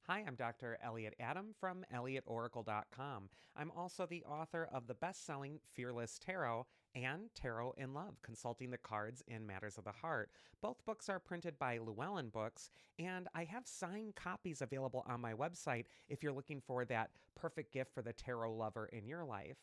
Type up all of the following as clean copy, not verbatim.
Hi, I'm Dr. Elliot Adam from ElliotOracle.com. I'm also the author of the best-selling Fearless Tarot and Tarot in Love, Consulting the Cards in Matters of the Heart. Both books are printed by Llewellyn Books, and I have signed copies available on my website if you're looking for that perfect gift for the tarot lover in your life.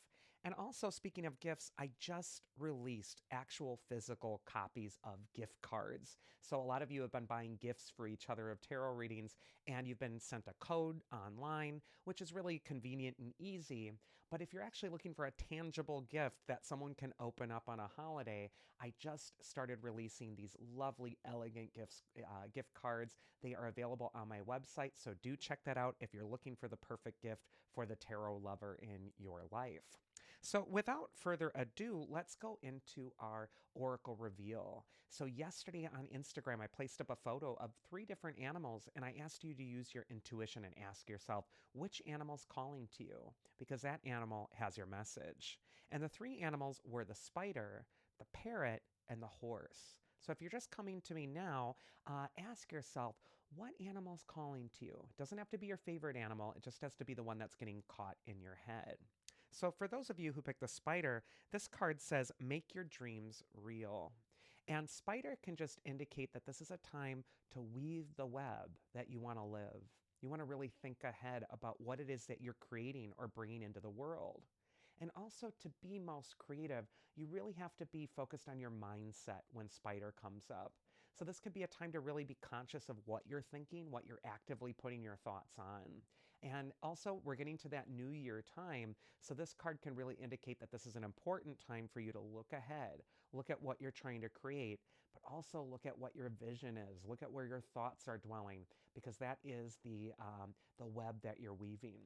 And also, speaking of gifts, I just released actual physical copies of gift cards. So a lot of you have been buying gifts for each other of tarot readings, and you've been sent a code online, which is really convenient and easy. But if you're actually looking for a tangible gift that someone can open up on a holiday, I just started releasing these lovely, elegant gift cards. They are available on my website, so do check that out if you're looking for the perfect gift for the tarot lover in your life. So, without further ado, let's go into our Oracle reveal. So, yesterday on Instagram, I placed up a photo of 3 different animals, and I asked you to use your intuition and ask yourself which animal's calling to you, because that animal has your message. And the 3 animals were the spider, the parrot, and the horse. So, if you're just coming to me now, ask yourself, what animal's calling to you? It doesn't have to be your favorite animal, it just has to be the one that's getting caught in your head. So, for those of you who picked the spider, this card says, make your dreams real. And spider can just indicate that this is a time to weave the web that you want to live. You want to really think ahead about what it is that you're creating or bringing into the world. And also, to be most creative, you really have to be focused on your mindset when spider comes up. So this could be a time to really be conscious of what you're thinking, what you're actively putting your thoughts on. And also, we're getting to that new year time. So this card can really indicate that this is an important time for you to look ahead, look at what you're trying to create, but also look at what your vision is, look at where your thoughts are dwelling, because that is the web that you're weaving.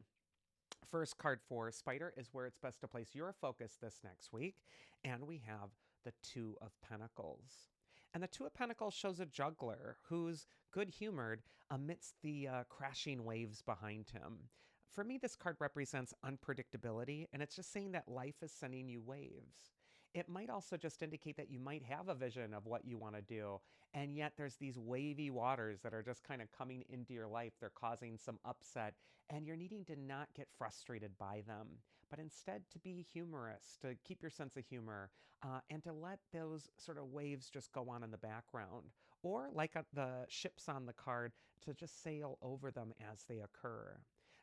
First card for Spider is where it's best to place your focus this next week. And we have the Two of Pentacles. And the Two of Pentacles shows a juggler who's good humored amidst the crashing waves behind him. For me, this card represents unpredictability, and it's just saying that life is sending you waves. It might also just indicate that you might have a vision of what you want to do, and yet there's these wavy waters that are just kind of coming into your life. They're causing some upset, and you're needing to not get frustrated by them, but instead to be humorous, to keep your sense of humor, and to let those sort of waves just go on in the background. Or, like the ships on the card, to just sail over them as they occur.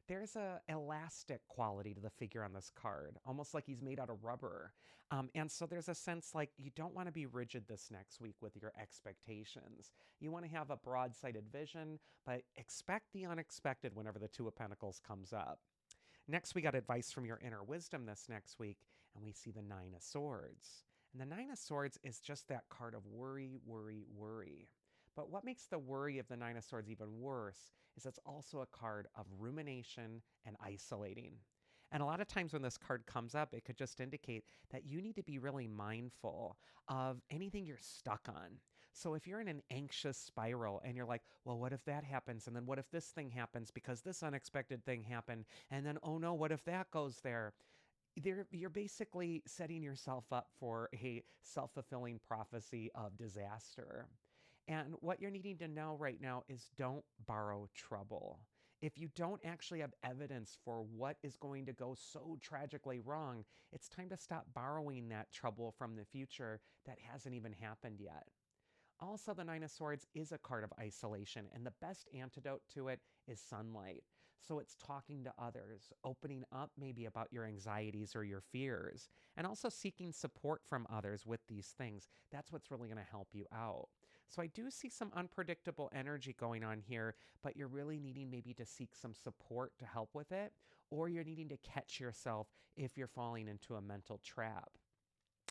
There's a elastic quality to the figure on this card, almost like he's made out of rubber. And so there's a sense like you don't want to be rigid this next week with your expectations. You want to have a broad-sighted vision, but expect the unexpected whenever the Two of Pentacles comes up. Next, we got advice from your inner wisdom this next week, and we see the Nine of Swords. And the Nine of Swords is just that card of worry, worry, worry. But what makes the worry of the Nine of Swords even worse is it's also a card of rumination and isolating. And a lot of times when this card comes up, it could just indicate that you need to be really mindful of anything you're stuck on. So if you're in an anxious spiral and you're like, well, what if that happens? And then what if this thing happens because this unexpected thing happened? And then, oh no, what if that goes there? You're basically setting yourself up for a self-fulfilling prophecy of disaster. And what you're needing to know right now is don't borrow trouble. If you don't actually have evidence for what is going to go so tragically wrong, it's time to stop borrowing that trouble from the future that hasn't even happened yet. Also, the Nine of Swords is a card of isolation, and the best antidote to it is sunlight. So it's talking to others, opening up maybe about your anxieties or your fears, and also seeking support from others with these things. That's what's really going to help you out. So I do see some unpredictable energy going on here, but you're really needing maybe to seek some support to help with it, or you're needing to catch yourself if you're falling into a mental trap.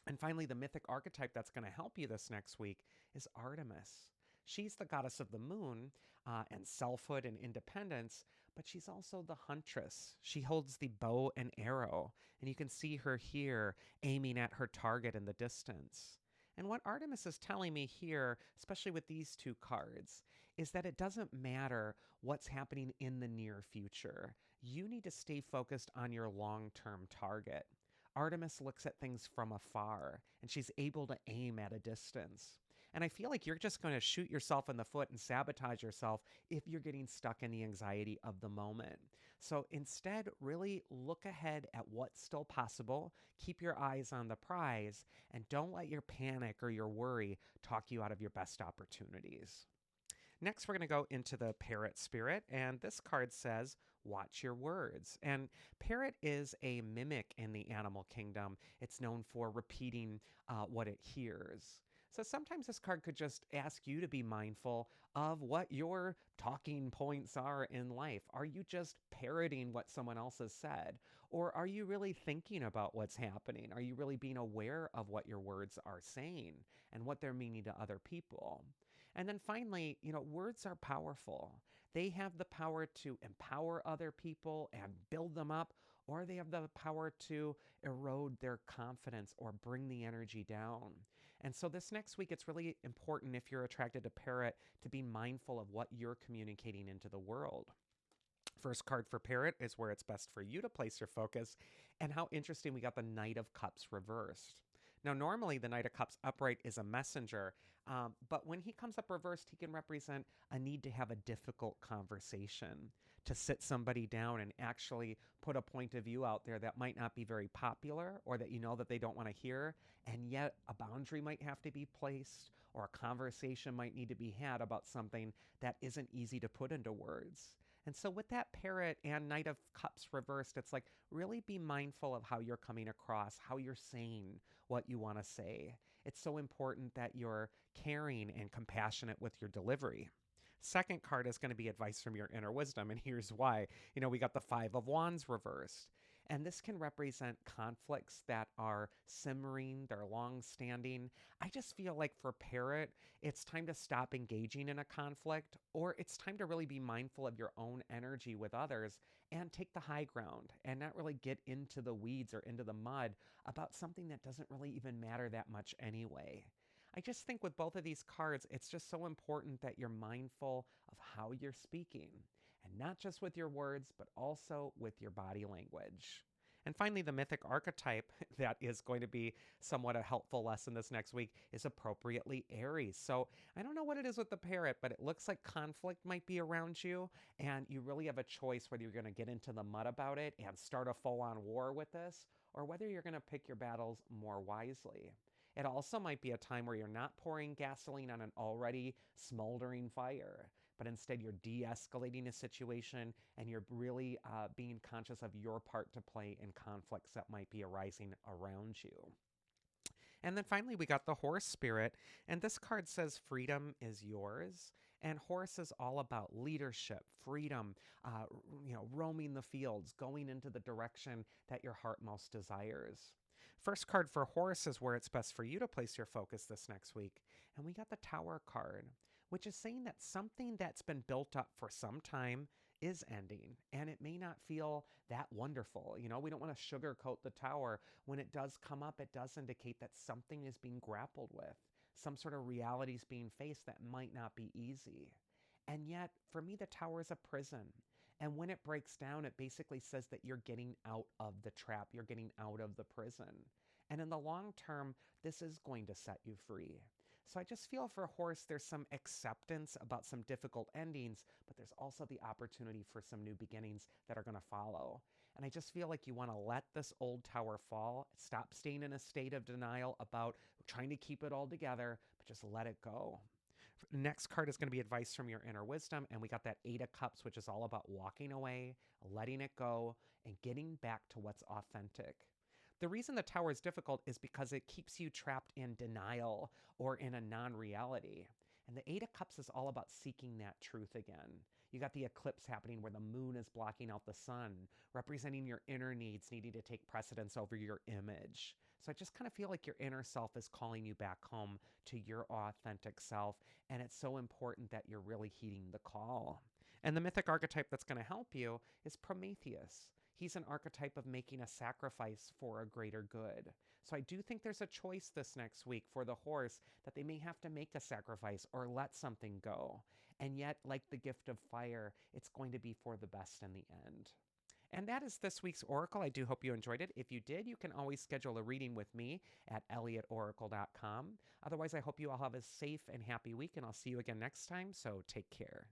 And finally, the mythic archetype that's going to help you this next week is Artemis. She's the goddess of the moon and selfhood and independence, but she's also the huntress. She holds the bow and arrow, and you can see her here aiming at her target in the distance. And what Artemis is telling me here, especially with these 2 cards, is that it doesn't matter what's happening in the near future. You need to stay focused on your long-term target. Artemis looks at things from afar, and she's able to aim at a distance. And I feel like you're just going to shoot yourself in the foot and sabotage yourself if you're getting stuck in the anxiety of the moment. So instead, really look ahead at what's still possible, keep your eyes on the prize, and don't let your panic or your worry talk you out of your best opportunities. Next, we're going to go into the Parrot spirit, and this card says, watch your words. And Parrot is a mimic in the animal kingdom. It's known for repeating what it hears. So sometimes this card could just ask you to be mindful of what your talking points are in life. Are you just parroting what someone else has said? Or are you really thinking about what's happening? Are you really being aware of what your words are saying and what they're meaning to other people? And then finally, words are powerful. They have the power to empower other people and build them up, or they have the power to erode their confidence or bring the energy down. And so this next week, it's really important if you're attracted to Parrot to be mindful of what you're communicating into the world. First card for Parrot is where it's best for you to place your focus, and how interesting we got the Knight of Cups reversed. Now, normally the Knight of Cups upright is a messenger, but when he comes up reversed, he can represent a need to have a difficult conversation, to sit somebody down and actually put a point of view out there that might not be very popular or that you know that they don't want to hear, and yet a boundary might have to be placed or a conversation might need to be had about something that isn't easy to put into words. And so with that Parrot and Knight of Cups reversed, it's like really be mindful of how you're coming across, how you're saying what you want to say. It's so important that you're caring and compassionate with your delivery. Second card is going to be advice from your inner wisdom, and here's why. We got the Five of Wands reversed. And this can represent conflicts that are simmering, they're long standing. I just feel like for Parrot, it's time to stop engaging in a conflict, or it's time to really be mindful of your own energy with others and take the high ground and not really get into the weeds or into the mud about something that doesn't really even matter that much anyway. I just think with both of these cards, it's just so important that you're mindful of how you're speaking, and not just with your words, but also with your body language. And finally, the mythic archetype that is going to be somewhat a helpful lesson this next week is appropriately Aries. So I don't know what it is with the Parrot, but it looks like conflict might be around you, and you really have a choice whether you're going to get into the mud about it and start a full-on war with this, or whether you're going to pick your battles more wisely. It also might be a time where you're not pouring gasoline on an already smoldering fire, but instead you're de-escalating a situation and you're really being conscious of your part to play in conflicts that might be arising around you. And then finally, we got the Horse spirit, and this card says freedom is yours. And horse is all about leadership, freedom, roaming the fields, going into the direction that your heart most desires. First card for horse is where it's best for you to place your focus this next week. And we got the Tower card, which is saying that something that's been built up for some time is ending, and it may not feel that wonderful. We don't want to sugarcoat the Tower. When it does come up, it does indicate that something is being grappled with. Some sort of reality is being faced that might not be easy. And yet, for me, the Tower is a prison. And when it breaks down, it basically says that you're getting out of the trap, you're getting out of the prison. And in the long term, this is going to set you free. So I just feel for horse, there's some acceptance about some difficult endings, but there's also the opportunity for some new beginnings that are going to follow. And I just feel like you want to let this old tower fall, stop staying in a state of denial about trying to keep it all together, but just let it go. Next card is going to be advice from your inner wisdom, and we got that Eight of Cups, which is all about walking away, letting it go, and getting back to what's authentic. The reason the Tower is difficult is because it keeps you trapped in denial or in a non-reality. And the Eight of Cups is all about seeking that truth again. You got the eclipse happening where the moon is blocking out the sun, representing your inner needs needing to take precedence over your image. So I just kind of feel like your inner self is calling you back home to your authentic self, and it's so important that you're really heeding the call. And the mythic archetype that's going to help you is Prometheus. He's an archetype of making a sacrifice for a greater good. So I do think there's a choice this next week for the horse that they may have to make a sacrifice or let something go. And yet, like the gift of fire, it's going to be for the best in the end. And that is this week's Oracle. I do hope you enjoyed it. If you did, you can always schedule a reading with me at elliotoracle.com. Otherwise, I hope you all have a safe and happy week, and I'll see you again next time, so take care.